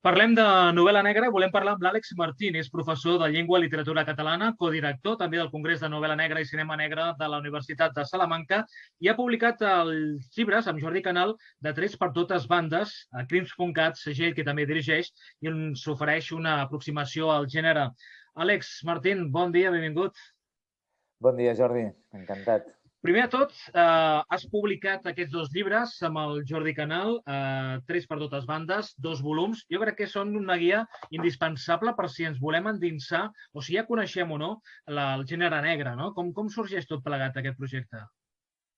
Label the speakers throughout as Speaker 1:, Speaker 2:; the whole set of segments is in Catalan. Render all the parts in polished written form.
Speaker 1: Parlem de novel·la negra i volem parlar amb l'Àlex Martín, és professor de Llengua i Literatura Catalana, codirector també del Congrés de Novel·la Negra i Cinema Negre de la Universitat de Salamanca i ha publicat els llibres amb Jordi Canal de Trets per totes bandes, a Crims.cat, segell que també dirigeix, i ens ofereix una aproximació al gènere. Àlex Martín, bon dia, benvingut.
Speaker 2: Bon dia, Jordi. Encantat.
Speaker 1: Primer de tot, has publicat aquests dos llibres amb el Jordi Canal, Trets per totes bandes, 2 volums. Jo crec que són una guia indispensable per si ens volem endinsar, o si ja coneixem o no, el gènere negre, no? Com sorgeix tot plegat aquest projecte?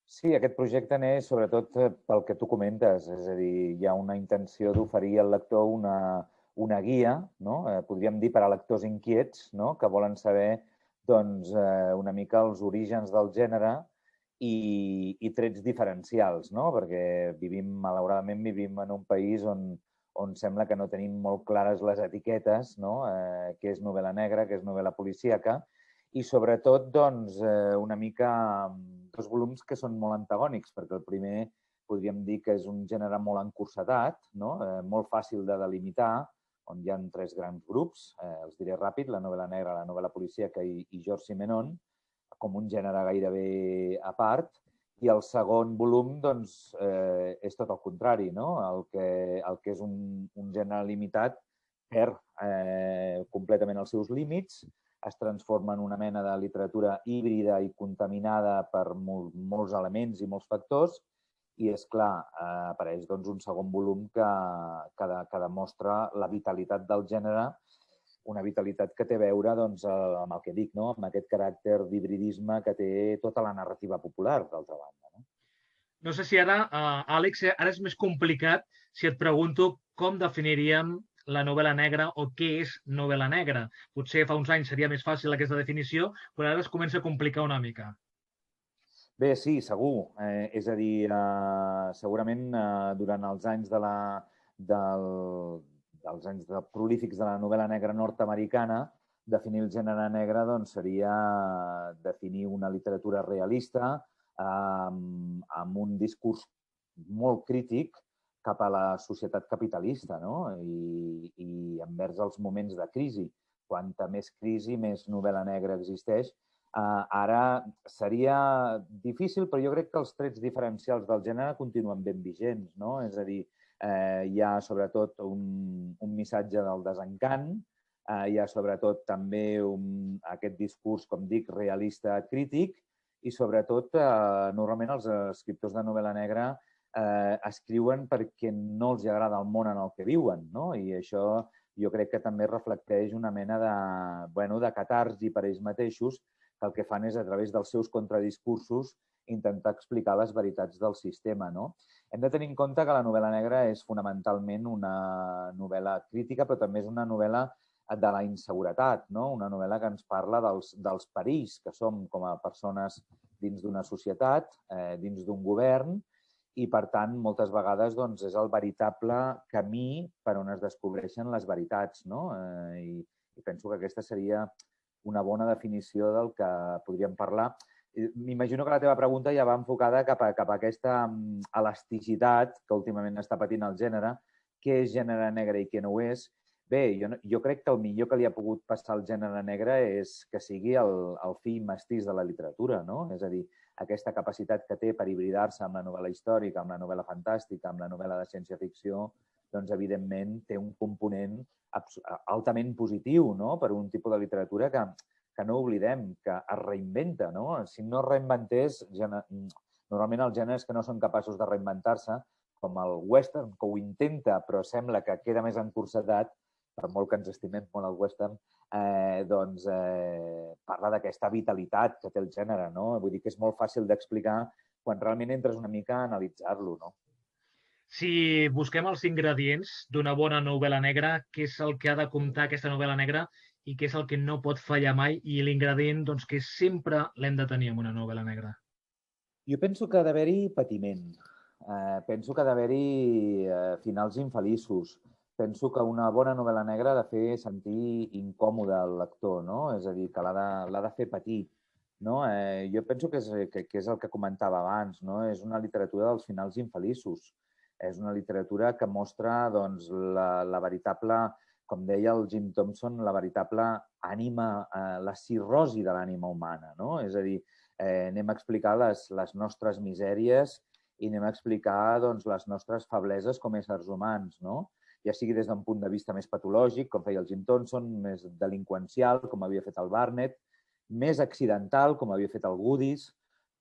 Speaker 2: Sí, aquest projecte neix sobretot pel que tu comentes, és a dir, hi ha una intenció d'oferir al lector una guia, no? Podríem dir per a lectors inquiets, no? Que volen saber doncs, una mica els orígens del gènere i trets diferencials, no? Perquè malauradament vivim en un país on sembla que no tenim molt clares les etiquetes, no? Què és novel·la negra, què és novel·la policíaca, i sobretot doncs, una mica 2 volums que són molt antagònics, perquè el primer podríem dir que és un gènere molt encursetat, no? Molt fàcil de delimitar, on hi ha 3 grans grups, els diré ràpid, la novel·la negra, la novel·la policíaca i George Simenon, com un gènere gairebé a part, i el segon volum doncs, és tot el contrari, no? El que és un gènere limitat perd completament els seus límits, es transforma en una mena de literatura híbrida i contaminada per molts elements i molts factors, i, és clar, apareix doncs, un segon volum que demostra la vitalitat del gènere, una vitalitat que té a veure doncs, amb el que dic, no? Amb aquest caràcter d'hibridisme que té tota la narrativa popular, d'altra banda. No?
Speaker 1: No sé si ara, Àlex, ara és més complicat si et pregunto com definiríem la novel·la negra o què és novel·la negra. Potser fa uns anys seria més fàcil aquesta definició, però ara es comença a complicar una mica.
Speaker 2: Bé, sí, segur. És a dir, segurament durant els anys dels anys prolífics de la novel·la negra nord-americana, definir el gènere negre doncs, seria definir una literatura realista amb un discurs molt crític cap a la societat capitalista, no? I envers els moments de crisi. Quanta més crisi, més novel·la negra existeix. Ara seria difícil, però jo crec que els trets diferencials del gènere continuen ben vigents, no? És a dir, hi ha sobretot un missatge del desencant, hi ha sobretot també aquest discurs, com dic, realista crític, i sobretot normalment els escriptors de novel·la negra escriuen perquè no els agrada el món en el que viuen, no? I això jo crec que també reflecteix una mena de catarsi per ells mateixos, que el que fan és, a través dels seus contradiscursos, intentar explicar les veritats del sistema. No? Hem de tenir en compte que la novel·la negra és fonamentalment una novel·la crítica, però també és una novel·la de la inseguretat, no? Una novel·la que ens parla dels perills que som com a persones dins d'una societat, dins d'un govern, i, per tant, moltes vegades doncs, és el veritable camí per on es descobreixen les veritats. No? I penso que aquesta seria una bona definició del que podríem parlar. M'imagino que la teva pregunta ja va enfocada cap a aquesta elasticitat que últimament està patint el gènere. Què és gènere negre i què no ho és? Bé, jo crec que el millor que li ha pogut passar al gènere negre és que sigui el fill mestís de la literatura, no? És a dir, aquesta capacitat que té per hibridar-se amb la novel·la històrica, amb la novel·la fantàstica, amb la novel·la de ciència-ficció, doncs, evidentment, té un component altament positiu, no? Per un tipus de literatura que no oblidem, que es reinventa. No? Si no es reinventés, normalment els gèneres que no són capaços de reinventar-se, com el western, que ho intenta, però sembla que queda més encursetat, per molt que ens estimem molt el western, parla d'aquesta vitalitat que té el gènere. No? Vull dir que és molt fàcil d'explicar quan realment entres una mica a analitzar-lo. No?
Speaker 1: Si busquem els ingredients d'una bona novel·la negra, què és el que ha de comptar aquesta novel·la negra i què és el que no pot fallar mai i l'ingredient doncs, que sempre l'hem de tenir en una novel·la negra?
Speaker 2: Jo penso que ha d'haver-hi patiment. Penso que ha d'haver-hi finals infeliços. Penso que una bona novel·la negra ha de fer sentir incòmode el lector, no? És a dir, que l'ha de fer patir. No? Jo penso que és el que comentava abans, no? És una literatura dels finals infeliços. És una literatura que mostra doncs, la veritable, com deia el Jim Thompson, la veritable ànima, la cirrosi de l'ànima humana, no? És a dir, anem a explicar les nostres misèries i anem a explicar doncs, les nostres febleses com a éssers humans, no? Ja sigui des d'un punt de vista més patològic, com feia el Jim Thompson, més delinqüencial, com havia fet el Barnett, més accidental, com havia fet el Goodies,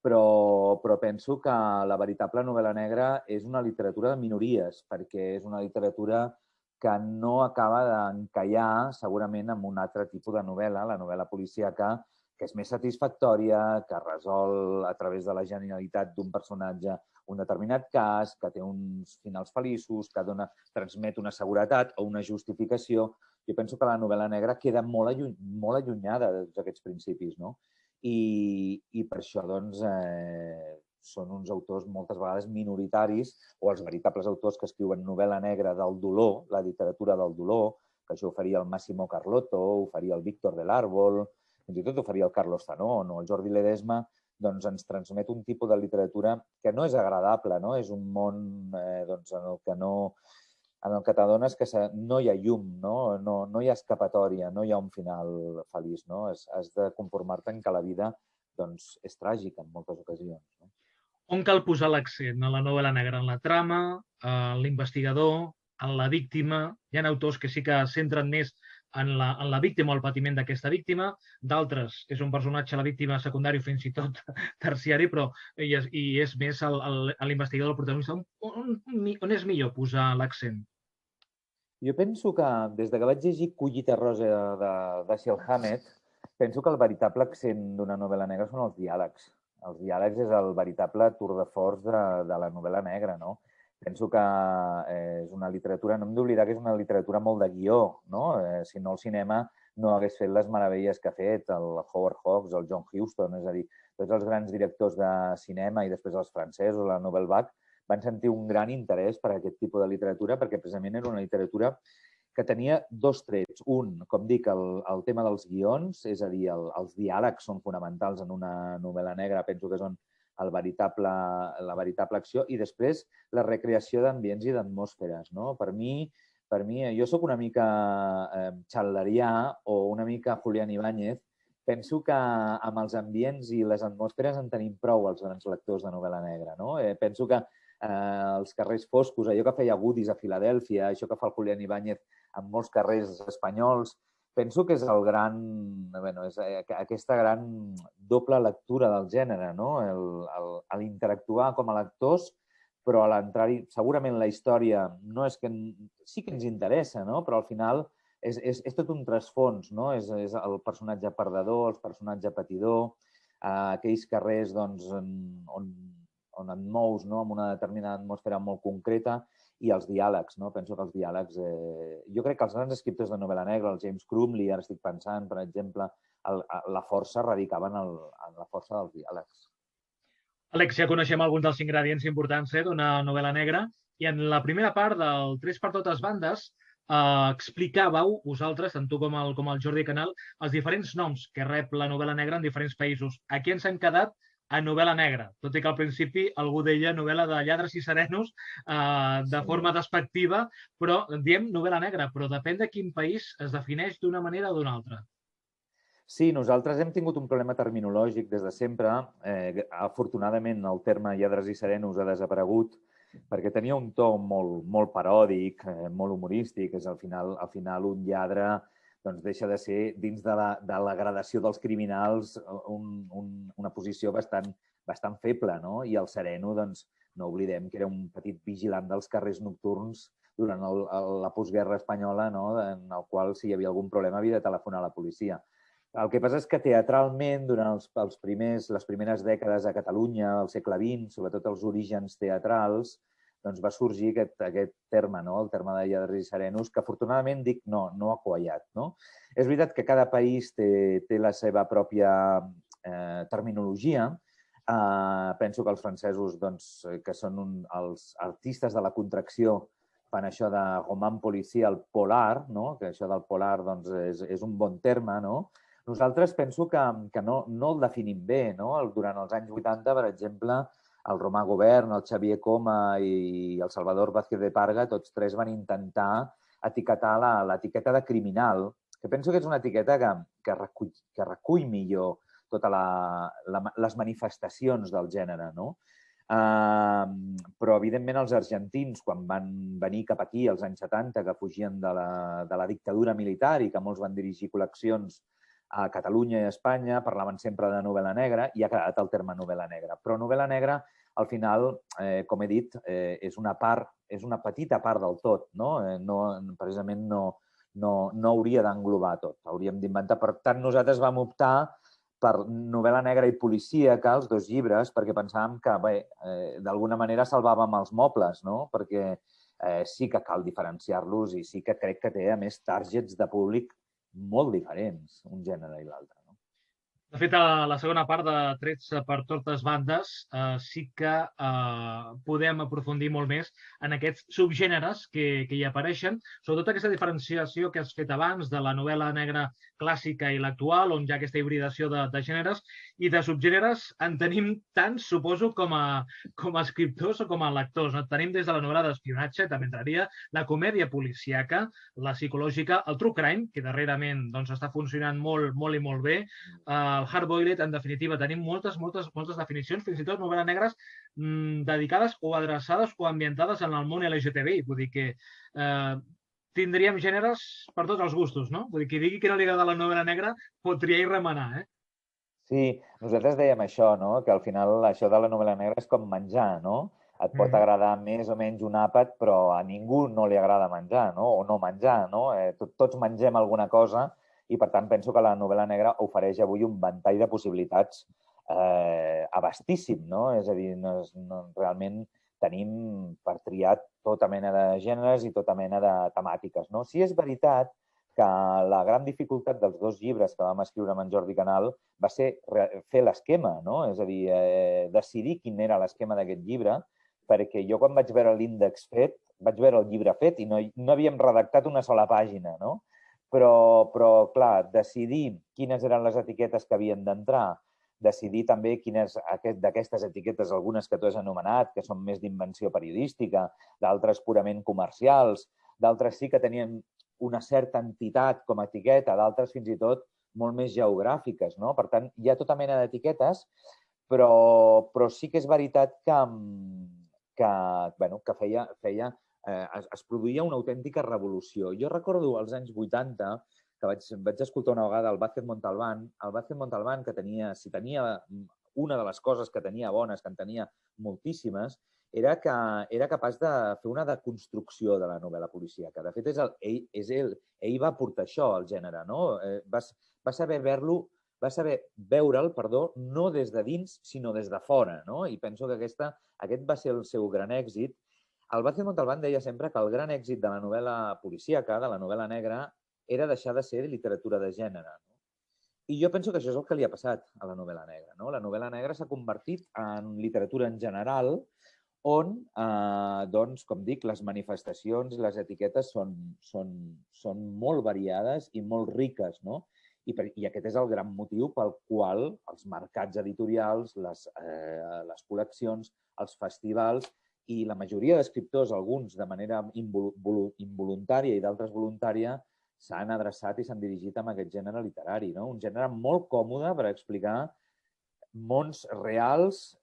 Speaker 2: però penso que la veritable novel·la negra és una literatura de minories, perquè és una literatura que no acaba d'encallar segurament amb un altre tipus de novel·la, la novel·la policíaca, que és més satisfactòria, que resol a través de la genialitat d'un personatge un determinat cas, que té uns finals feliços, que transmet una seguretat o una justificació. Jo penso que la novel·la negra queda molt allunyada de tots aquests principis, no? I per això, doncs, són uns autors moltes vegades minoritaris o els veritables autors que escriuen novel·la negra del dolor, la literatura del dolor, que això ho faria el Massimo Carlotto, ho faria el Víctor del Árbol, fins i tot ho faria el Carlos Zanón o el Jordi Ledesma, doncs ens transmet un tipus de literatura que no és agradable, no? És un món doncs, en el que t'adones que no hi ha llum, no hi ha escapatòria, no hi ha un final feliç. No? Has de conformar-te en que la vida doncs, és tràgica en moltes ocasions. No?
Speaker 1: On cal posar l'accent? A la novel·la negra, en la trama, en l'investigador, en la víctima? Hi ha autors que sí que centren més en la víctima o el patiment d'aquesta víctima, d'altres, que és un personatge, la víctima secundari, fins i tot terciari, però i és més l'investigador, el protagonista. On és millor posar l'accent?
Speaker 2: Jo penso que, des que vaig llegir Collita Rosa de Dashiell Hammett, penso que el veritable accent d'una novel·la negra són els diàlegs. Els diàlegs és el veritable tour de force de la novel·la negra, no? Penso que és una literatura, no hem d'oblidar que és una literatura molt de guió, no? Si no, el cinema no hagués fet les meravelles que ha fet el Howard Hawks, el John Huston, és a dir, tots els grans directors de cinema i després els francesos, la Nouvelle Vague, van sentir un gran interès per aquest tipus de literatura perquè precisament era una literatura que tenia dos trets. Un, com dic, el tema dels guions, és a dir, els diàlegs són fonamentals en una novel·la negra, penso que són la veritable acció, i després la recreació d'ambients i d'atmosferes. No? Per mi, jo sóc una mica xalderià o una mica Julián Ibáñez. Penso que amb els ambients i les atmosferes en tenim prou els grans lectors de novel·la negra. No? Penso que els carrers foscos, allò que feia Goodies a Filadèlfia, això que fa el Julián Ibáñez en molts carrers espanyols, penso que és és aquesta gran doble lectura del gènere, no? L'interactuar com a lectors, però a l'entrar-hi, segurament la història no és que sí que ens interessa, no? Però al final és tot un trasfons, no? És el personatge perdedor, el personatge patidor, aquells carrers doncs, on et mous, no? Amb una determinada atmosfera molt concreta, i els diàlegs, no? Penso que els diàlegs... Jo crec que els grans escriptors de novel·la negra, el James Crumley, ara estic pensant, per exemple, la força radicava en la força dels diàlegs.
Speaker 1: Àlex, ja coneixem alguns dels ingredients importants d'una novel·la negra, i en la primera part del Tres per totes bandes explicàveu vosaltres, tant tu com el Jordi Canal, els diferents noms que rep la novel·la negra en diferents països. Aquí ens hem quedat a novel·la negra, tot i que al principi algú deia novel·la de lladres i serenos de forma despectiva, però diem novel·la negra, però depèn de quin país es defineix d'una manera o d'una altra.
Speaker 2: Sí, nosaltres hem tingut un problema terminològic des de sempre. Afortunadament, el terme lladres i serenos ha desaparegut perquè tenia un to molt paròdic, molt humorístic. És al final un lladre doncs deixa de ser, dins de la gradació dels criminals, una posició bastant feble, no? I el sereno, doncs, no oblidem que era un petit vigilant dels carrers nocturns durant la postguerra espanyola, no? En el qual, si hi havia algun problema, havia de telefonar a la policia. El que passa és que teatralment, durant les primeres dècades a Catalunya, al segle XX, sobretot els orígens teatrals, doncs va sorgir aquest terme, no? El terme de lladres i serenos, que afortunadament dic no ha quallat. No? És veritat que cada país té la seva pròpia terminologia. Penso que els francesos, doncs, que són els artistes de la contracció, fan això de roman policial polar, no? Que això del polar doncs, és un bon terme. No? Nosaltres penso que no el definim bé. No? Durant els anys 80, per exemple, el Romà Govern, el Xavier Coma i el Salvador Vázquez de Parga, tots tres van intentar etiquetar l'etiqueta de criminal, que penso que és una etiqueta que recull millor totes les manifestacions del gènere, no? Però, evidentment, els argentins, quan van venir cap aquí als anys 70, que fugien de la dictadura militar i que molts van dirigir col·leccions a Catalunya i a Espanya, parlaven sempre de novel·la negra i ha quedat el terme novel·la negra. Però novel·la negra, al final, com he dit, és una petita part del tot, no? Precisament no hauria d'englobar tot, hauríem d'inventar. Per tant, nosaltres vam optar per novel·la negra i policíaca, els dos llibres, perquè pensàvem que, bé, d'alguna manera salvàvem els mobles, no? Perquè sí que cal diferenciar-los i sí que crec que té, a més, targets de públic molt diferents, un gènere i l'altre.
Speaker 1: De fet, a la segona part de Trets per totes bandes sí que podem aprofundir molt més en aquests subgèneres que hi apareixen, sobretot aquesta diferenciació que has fet abans de la novel·la negra clàssica i l'actual, on hi ha aquesta hibridació de gèneres, i de subgèneres en tenim tants, suposo, com a escriptors o com a lectors. Tenim des de la novel·la d'espionatge, també entraria, la comèdia policíaca, la psicològica, el true crime, que darrerament està funcionant molt, molt i molt bé, el hard-boiled, en definitiva. Tenim moltes definicions, fins i tot novel·les negres dedicades o adreçades o ambientades en el món LGTBI. Vull dir que tindríem gèneres per tots els gustos, no? Vull dir, qui digui que no li agrada la novel·la negra pot triar i remenar, eh?
Speaker 2: Sí, nosaltres dèiem això, no? Que al final això de la novel·la negra és com menjar, no? Et pot agradar més o menys un àpat, però a ningú no li agrada menjar, no? O no menjar, no? Tots mengem alguna cosa i, per tant, penso que la novel·la negra ofereix avui un ventall de possibilitats abastíssim, no? És a dir, realment tenim per triar tota mena de gèneres i tota mena de temàtiques, no? Sí, és veritat que la gran dificultat dels dos llibres que vam escriure amb en Jordi Canal va ser fer l'esquema, no? És a dir, decidir quin era l'esquema d'aquest llibre, perquè jo quan vaig veure l'índex fet, vaig veure el llibre fet i no havíem redactat una sola pàgina, no? Però, clar, decidir quines eren les etiquetes que havien d'entrar, decidir també quines d'aquestes etiquetes, algunes que tu has anomenat, que són més d'invenció periodística, d'altres purament comercials, d'altres sí que tenien una certa entitat com a etiqueta, d'altres fins i tot molt més geogràfiques, no? Per tant, hi ha tota mena d'etiquetes, però sí que és veritat que feia es produïa una autèntica revolució. Jo recordo als anys 80 que vaig escoltar una vegada el Vázquez Montalbán, que si tenia una de les coses que tenia bones, que en tenia moltíssimes, era que era capaç de fer una deconstrucció de la novel·la policíaca. De fet, ell va portar això al gènere, no? Va saber veure'l, no des de dins, sinó des de fora, no? I penso que aquest va ser el seu gran èxit. El Vázquez Montalbán deia sempre que el gran èxit de la novel·la policíaca, de la novel·la negra, era deixar de ser literatura de gènere. I jo penso que això és el que li ha passat a la novel·la negra. La novel·la negra s'ha convertit en literatura en general on, doncs, com dic, les manifestacions i les etiquetes són molt variades i molt riques, no? I aquest és el gran motiu pel qual els mercats editorials, les col·leccions, els festivals i la majoria d'escriptors, alguns de manera involuntària i d'altres voluntària, s'han adreçat i s'han dirigit a aquest gènere literari, no? Un gènere molt còmode per explicar mons reals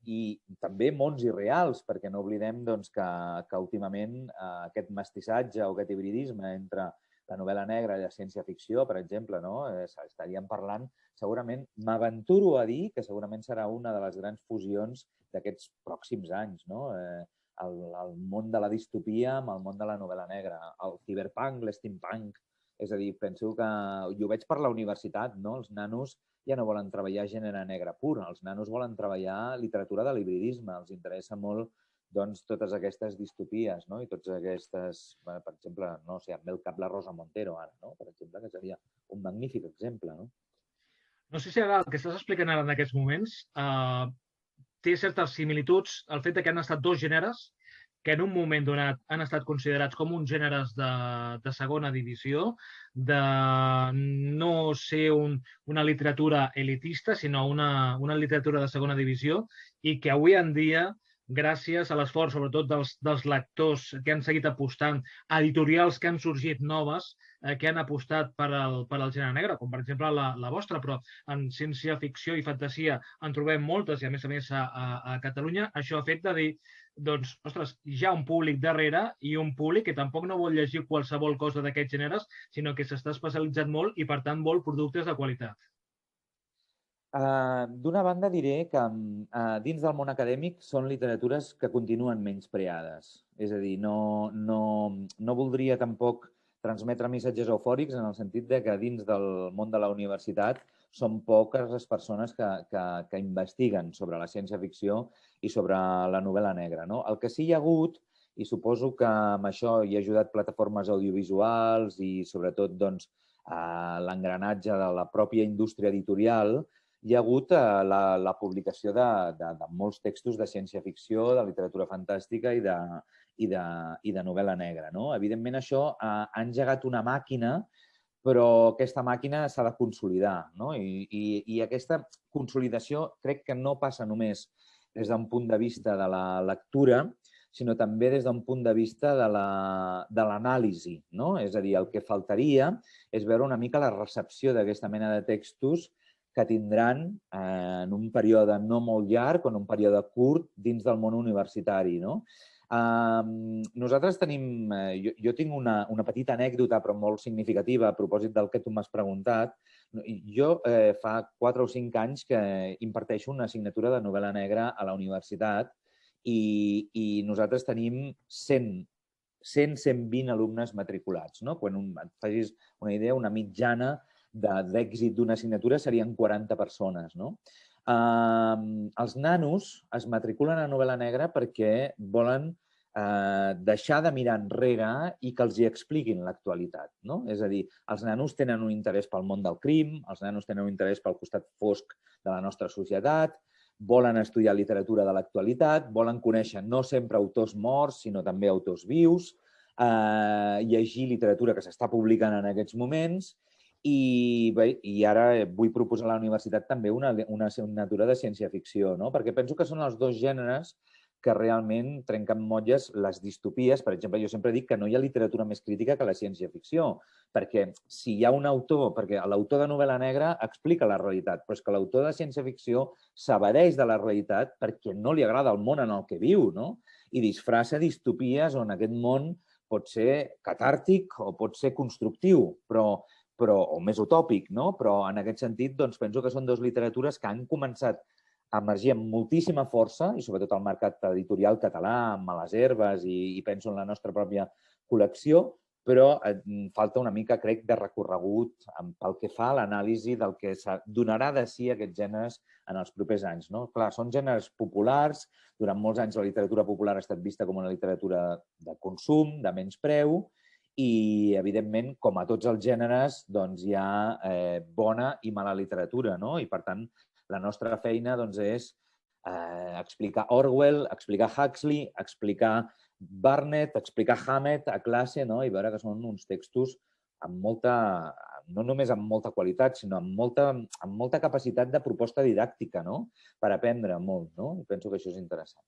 Speaker 2: i també mons irreals, perquè no oblidem que últimament aquest mestissatge o aquest hibridisme entre la novel·la negra i la ciència-ficció, per exemple, estaríem parlant, segurament, m'aventuro a dir que segurament serà una de les grans fusions d'aquests pròxims anys, el món de la distopia amb el món de la novel·la negra, el ciberpunk, l'steampunk. És a dir, penso que jo ho veig per la universitat, els nanos ja no volen treballar gènere negre pur, els nanos volen treballar literatura de l'hibridisme, els interessa molt totes aquestes distopies i totes aquestes, per exemple, no sé, em ve al cap la Rosa Montero ara, per exemple, que seria un magnífic exemple.
Speaker 1: No sé si ara el que estàs explicant ara en aquests moments té certes similituds el fet que han estat dos gèneres que en un moment donat han estat considerats com uns gèneres de segona divisió, de no ser una literatura elitista, sinó una literatura de segona divisió, i que avui en dia, gràcies a l'esforç, sobretot dels lectors que han seguit apostant, editorials que han sorgit noves, que han apostat per al gènere negre, com per exemple la vostra, però en ciència-ficció i fantasia en trobem moltes, i a més a Catalunya, això ha fet de dir, doncs, ostres, hi ha un públic darrere i un públic que tampoc no vol llegir qualsevol cosa d'aquests gèneres, sinó que s'està especialitzant molt i, per tant, vol productes de qualitat.
Speaker 2: D'una banda diré que dins del món acadèmic són literatures que continuen menyspreades. És a dir, no voldria tampoc transmetre missatges eufòrics en el sentit de que dins del món de la universitat són poques les persones que investiguen sobre la ciència-ficció i sobre la novel·la negra. No? El que sí hi ha hagut, i suposo que amb això hi ha ajudat plataformes audiovisuals i sobretot doncs, l'engranatge de la pròpia indústria editorial, hi ha hagut la publicació de molts textos de ciència-ficció, de literatura fantàstica i de novel·la negra. No? Evidentment, això ha engegat una màquina, però aquesta màquina s'ha de consolidar. No? I aquesta consolidació crec que no passa només des d'un punt de vista de la lectura, sinó també des d'un punt de vista de l'anàlisi. No? És a dir, el que faltaria és veure una mica la recepció d'aquesta mena de textos que tindran en un període no molt llarg o en un període curt dins del món universitari. No? Nosaltres tenim... Jo tinc una petita anècdota, però molt significativa, a propòsit del que tu m'has preguntat. Jo fa 4 o 5 anys que imparteixo una assignatura de novel·la negra a la universitat i nosaltres tenim 100-120 alumnes matriculats. No? Quan et facis una idea, una mitjana d'èxit d'una assignatura serien 40 persones. No? Els nanos es matriculen a novel·la negra perquè volen deixar de mirar enrere i que els hi expliquin l'actualitat. No? És a dir, els nanos tenen un interès pel món del crim, els nanos tenen un interès pel costat fosc de la nostra societat, volen estudiar literatura de l'actualitat, volen conèixer no sempre autors morts, sinó també autors vius, llegir literatura que s'està publicant en aquests moments. I ara vull proposar a la universitat també una assignatura de ciència-ficció, no? Perquè penso que són els dos gèneres que realment trenquen motlles les distopies. Per exemple, jo sempre dic que no hi ha literatura més crítica que la ciència-ficció, perquè si hi ha un autor, perquè l'autor de novel·la negra explica la realitat, però és que l'autor de ciència-ficció s'evadeix de la realitat perquè no li agrada el món en el que viu, no? I disfressa distopies on aquest món pot ser catàrtic o pot ser constructiu, o més utòpic, no? Però en aquest sentit doncs, penso que són dues literatures que han començat a emergir amb moltíssima força, i sobretot al mercat editorial català, amb Males Herbes i penso en la nostra pròpia col·lecció, però falta una mica, crec, de recorregut pel que fa a l'anàlisi del que donarà de si aquests gèneres en els propers anys. No? Clar, són gèneres populars, durant molts anys la literatura popular ha estat vista com una literatura de consum, de menys preu, i, evidentment, com a tots els gèneres, doncs, hi ha bona i mala literatura. No? I, per tant, la nostra feina doncs, és explicar Orwell, explicar Huxley, explicar Barnett, explicar Hammett a classe, no? I veure que són uns textos amb molta, no només amb molta qualitat, sinó amb molta capacitat de proposta didàctica, no? Per aprendre molt. No? I penso que això és interessant.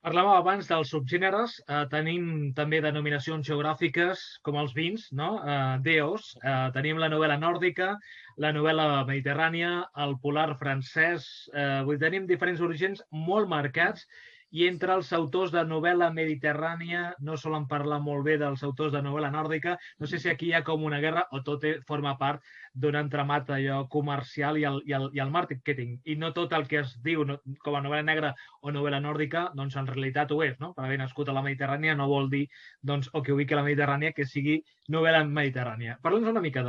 Speaker 1: Parlàvem abans dels subgèneres, tenim també denominacions geogràfiques com els vins, no? DEOs, tenim la novel·la nòrdica, la novel·la mediterrània, el polar francès, tenim diferents orígens molt marcats, i entre els autors de novel·la mediterrània no solen parlar molt bé dels autors de novel·la nòrdica. No sé si aquí hi ha com una guerra o tot forma part d'un entramat allò comercial i el màrqueting. I no tot el que es diu com a novel·la negra o novel·la nòrdica, doncs en realitat ho és, no? Per haver nascut a la Mediterrània no vol dir doncs, o que ubiqui a la Mediterrània que sigui novel·la mediterrània. Parla'ns una mica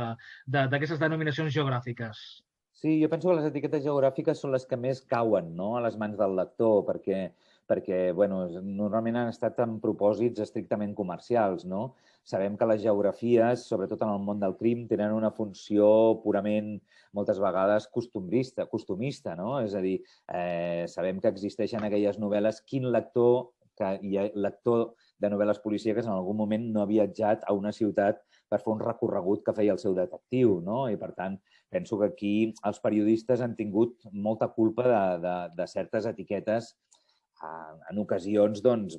Speaker 1: d'aquestes denominacions geogràfiques.
Speaker 2: Sí, jo penso que les etiquetes geogràfiques són les que més cauen, no? A les mans del lector, perquè normalment han estat amb propòsits estrictament comercials. No? Sabem que les geografies, sobretot en el món del crim, tenen una funció purament, moltes vegades, costumista. No? És a dir, sabem que existeixen aquelles novel·les. Quin lector que hi ha lector de novel·les policíaques en algun moment no ha viatjat a una ciutat per fer un recorregut que feia el seu detectiu, no? I, per tant, penso que aquí els periodistes han tingut molta culpa de certes etiquetes en ocasions doncs,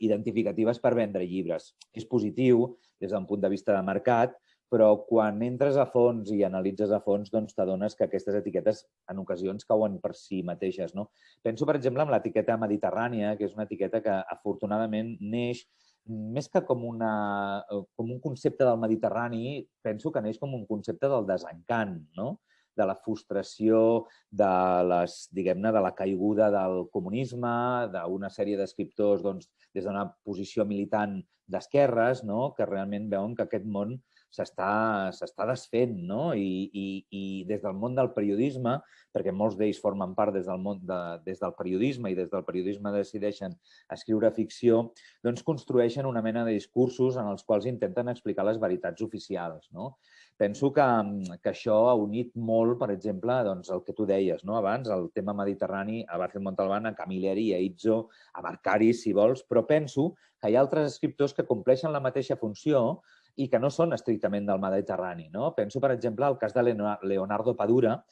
Speaker 2: identificatives per vendre llibres. És positiu des d'un punt de vista de mercat, però quan entres a fons i analitzes a fons, doncs t'adones que aquestes etiquetes en ocasions cauen per si mateixes, no? Penso, per exemple, en l'etiqueta mediterrània, que és una etiqueta que afortunadament neix més que com un concepte del Mediterrani, penso que neix com un concepte del desencant, no? De la frustració, diguem-ne, de la caiguda del comunisme, d'una sèrie d'escriptors des d'una posició militant d'esquerres, que realment veuen que aquest món s'està desfent, no? I des del món del periodisme, perquè molts d'ells formen part des del periodisme i des del periodisme decideixen escriure ficció, doncs construeixen una mena de discursos en els quals intenten explicar les veritats oficials, no? Penso que això ha unit molt, per exemple, el que tu deies abans, el tema mediterrani, a Vázquez Montalbán, a Camilleri, a Itzo, a Marcari, si vols, però penso que hi ha altres escriptors que compleixen la mateixa funció i que no són estrictament del Mediterrani. Penso, per exemple, el cas de Leonardo Padura,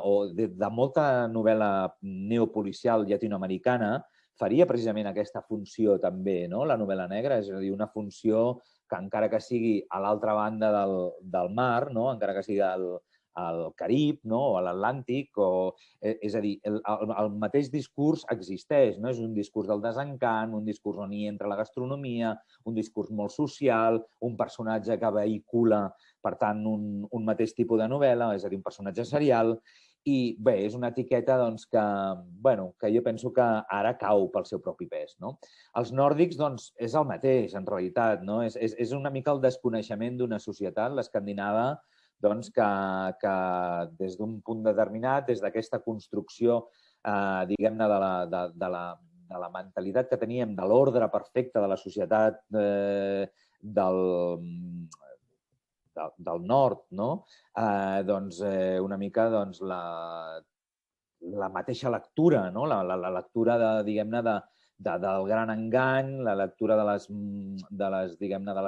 Speaker 2: o de molta novel·la neopolicial llatinoamericana, faria precisament aquesta funció també, la novel·la negra, és a dir, una funció que encara que sigui a l'altra banda del mar, encara que sigui al Carib o a l'Atlàntic, és a dir, el mateix discurs existeix, és un discurs del desencant, un discurs on hi entra la gastronomia, un discurs molt social, un personatge que vehicula, per tant, un mateix tipus de novel·la, és a dir, un personatge serial. I bé, és una etiqueta que jo penso que ara cau pel seu propi pes. Els nòrdics és el mateix, en realitat. És una mica el desconeixement d'una societat, l'escandinava, que des d'un punt determinat, des d'aquesta construcció, diguem-ne, de la mentalitat que teníem, de l'ordre perfecte de la societat del nord, una mica la mateixa lectura, la lectura, diguem-ne, del gran engany, la lectura de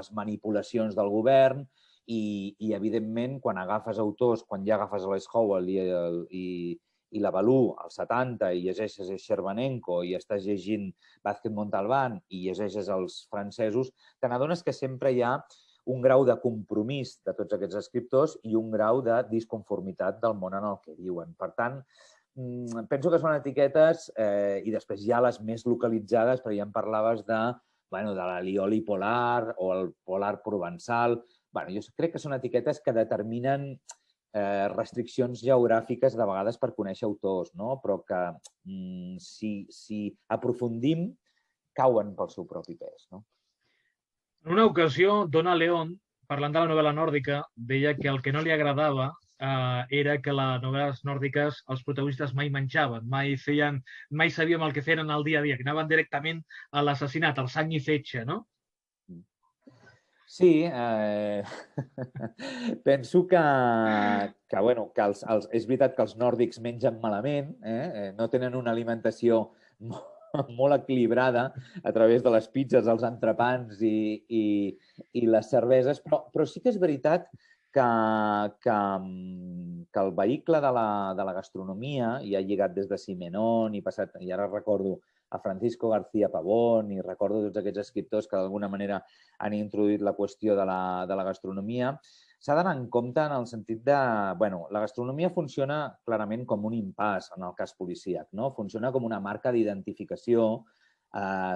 Speaker 2: les manipulacions del govern i evidentment, quan agafes autors, quan ja agafes l'Es Howell i la Balú als 70 i llegeixes Scherbanenko i estàs llegint Vázquez Montalbán i llegeixes els francesos, te n'adones que sempre hi ha un grau de compromís de tots aquests escriptors i un grau de disconformitat del món en el que viuen. Per tant, penso que són etiquetes, i després hi ha les més localitzades, però ja em parlaves de l'alioli polar o el polar provençal. Jo crec que són etiquetes que determinen restriccions geogràfiques de vegades per conèixer autors, però que si aprofundim cauen pel seu propi pes.
Speaker 1: En una ocasió, Donna León, parlant de la novel·la nòrdica, deia que el que no li agradava era que les novel·les nòrdiques els protagonistes mai menjaven, mai sabíem el que feien el dia a dia, que anaven directament a l'assassinat, al sang i fetge, no?
Speaker 2: Sí, penso que és veritat que els nòrdics mengen malament, no tenen una alimentació molt equilibrada a través de les pizzas, els entrepans i les cerveses, però sí que és veritat que el vehicle de la gastronomia, i ha lligat des de Simenon i ara recordo a Francisco García Pavón i recordo tots aquests escriptors que d'alguna manera han introduït la qüestió de la gastronomia, s'ha d'anar en compte en el sentit de... La gastronomia funciona clarament com un impàs en el cas policíac, funciona com una marca d'identificació,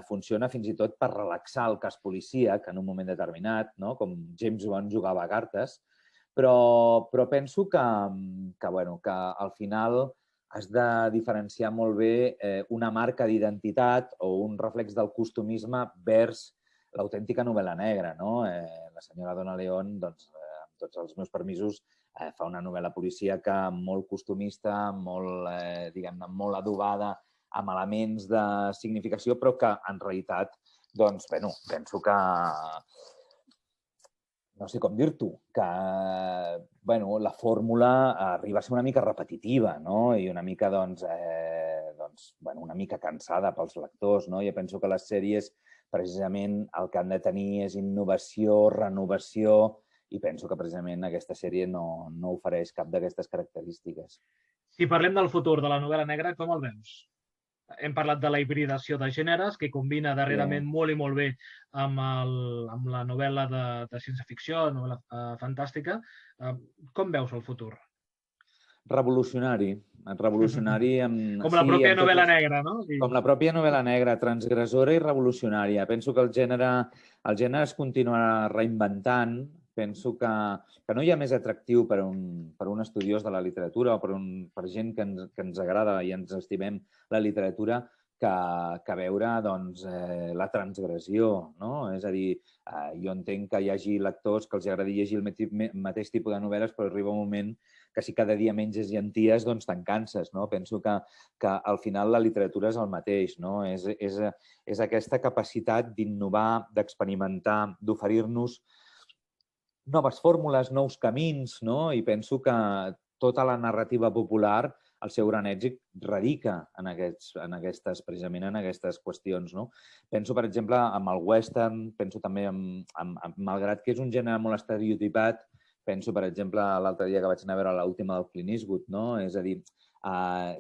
Speaker 2: funciona fins i tot per relaxar el cas policíac en un moment determinat, com James Bond jugava a cartes, però penso que al final has de diferenciar molt bé una marca d'identitat o un reflex del costumisme vers l'autèntica novel·la negra. La senyora Donna León, amb tots els meus permisos, fa una novel·la policíaca molt costumista, molt adobada, amb elements de significació, però que en realitat penso que no sé com dir-t'ho, que la fórmula arriba a ser una mica repetitiva i una mica una mica cansada pels lectors, no? Jo penso que les sèries, precisament, el que han de tenir és innovació, renovació, i penso que precisament aquesta sèrie no ofereix cap d'aquestes característiques.
Speaker 1: Si parlem del futur de la novel·la negra, com el veus? Hem parlat de la hibridació de gèneres, que combina darrerament molt i molt bé amb la novel·la de ciència-ficció, la novel·la fantàstica. Com veus el futur?
Speaker 2: Revolucionari. Revolucionari amb...
Speaker 1: Com la pròpia novel·la negra, no?
Speaker 2: Com la pròpia novel·la negra, transgressora i revolucionària. Penso que el gènere es continuarà reinventant. Penso que no hi ha més atractiu per un estudiós de la literatura o per gent que ens agrada i ens estimem la literatura que veure la transgressió, no? És a dir, jo entenc que hi hagi lectors que els agradi llegir el mateix tipus de novel·les, però arriba un moment que si cada dia menges llenties, doncs te'n canses, no? Penso que al final la literatura és el mateix, no? És aquesta capacitat d'innovar, d'experimentar, d'oferir-nos noves fórmules, nous camins, no? I penso que tota la narrativa popular, el seu gran èxit radica en precisament en aquestes qüestions, no? Penso, per exemple, amb el western, penso també, malgrat que és un gènere molt estereotipat, penso, per exemple, l'altre dia que vaig anar a veure l'última del Clint Eastwood, no? És a dir,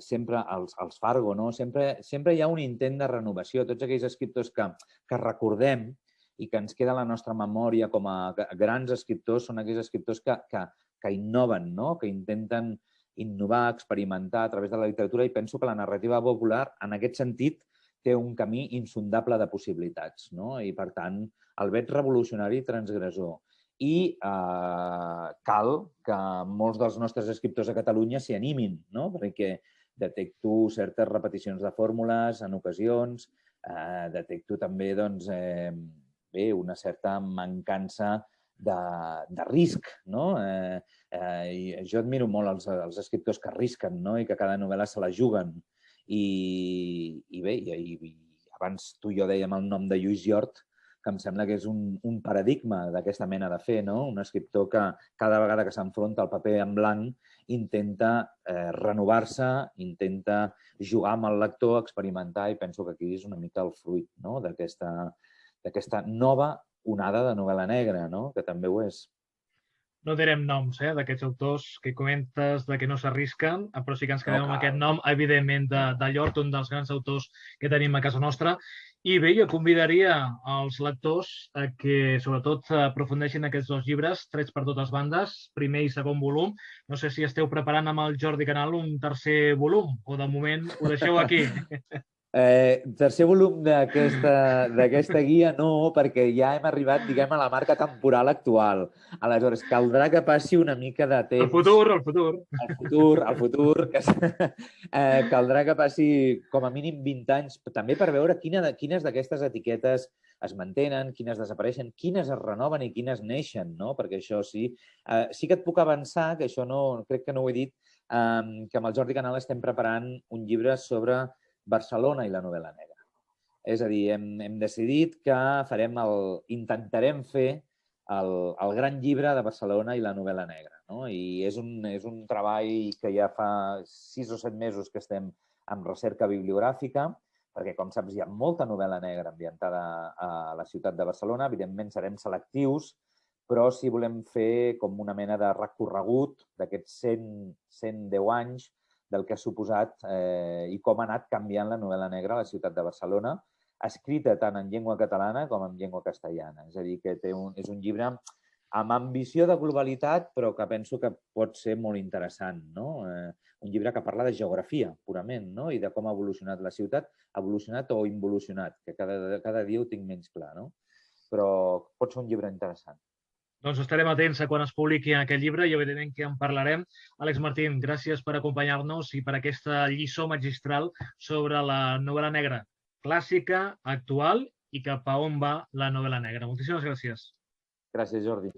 Speaker 2: sempre els Fargo, no? Sempre hi ha un intent de renovació. Tots aquells escriptors que recordem i que ens queda a la nostra memòria com a grans escriptors són aquells escriptors que innoven, no? Que intenten innovar, experimentar a través de la literatura, i penso que la narrativa popular, en aquest sentit, té un camí insondable de possibilitats, no? I, per tant, el veig revolucionari i transgressor. I cal que molts dels nostres escriptors a Catalunya s'hi animin, no? Perquè detecto certes repeticions de fórmules en ocasions, detecto també, doncs, una certa mancança de risc, no? Jo admiro molt els escriptors que arrisquen, no? I que cada novel·la se la juguen. I bé, abans tu i jo dèiem el nom de Lluís Llort, que em sembla que és un paradigma d'aquesta mena de fer, no? Un escriptor que cada vegada que s'enfronta al paper en blanc intenta renovar-se, intenta jugar amb el lector, experimentar, i penso que aquí és una mica el fruit, no? D'aquesta nova onada de novel·la negra, no? Que també ho és.
Speaker 1: No direm noms d'aquests autors que comentes que no s'arrisquen, però sí que ens quedem amb aquest nom, evidentment, de Llort, un dels grans autors que tenim a casa nostra. I bé, jo convidaria els lectors a que, sobretot, aprofundeixin aquests dos llibres, trets per totes bandes, primer i segon volum. No sé si esteu preparant amb el Jordi Canal un tercer volum, o de moment ho deixeu aquí.
Speaker 2: Tercer volum d'aquesta guia no, perquè ja hem arribat, diguem, a la marca temporal actual. Aleshores, caldrà que passi una mica de temps.
Speaker 1: El futur.
Speaker 2: El futur. Caldrà que passi com a mínim 20 anys, també per veure quines d'aquestes etiquetes es mantenen, quines desapareixen, quines es renoven i quines neixen, no? Perquè això sí. Sí que et puc avançar, que això no, crec que no ho he dit, que amb el Jordi Canal estem preparant un llibre sobre Barcelona i la novel·la negra. És a dir, hem decidit que intentarem fer el gran llibre de Barcelona i la novel·la negra, no? I és un treball que ja fa 6 o 7 mesos que estem en recerca bibliogràfica, perquè, com saps, hi ha molta novel·la negra ambientada a la ciutat de Barcelona. Evidentment, serem selectius, però sí volem fer com una mena de recorregut d'aquests 110 anys del que ha suposat i com ha anat canviant la novel·la negra a la ciutat de Barcelona, escrita tant en llengua catalana com en llengua castellana. És a dir, que és un llibre amb ambició de globalitat, però que penso que pot ser molt interessant, no? Un llibre que parla de geografia, purament, no? I de com ha evolucionat la ciutat, ha evolucionat o involucionat, que cada dia ho tinc menys clar, no? Però pot ser un llibre interessant.
Speaker 1: Doncs estarem atents a quan es publiqui aquest llibre i, evidentment, que en parlarem. Àlex Martín, gràcies per acompanyar-nos i per aquesta lliçó magistral sobre la novel·la negra clàssica, actual i cap a on va la novel·la negra. Moltíssimes gràcies.
Speaker 2: Gràcies, Jordi.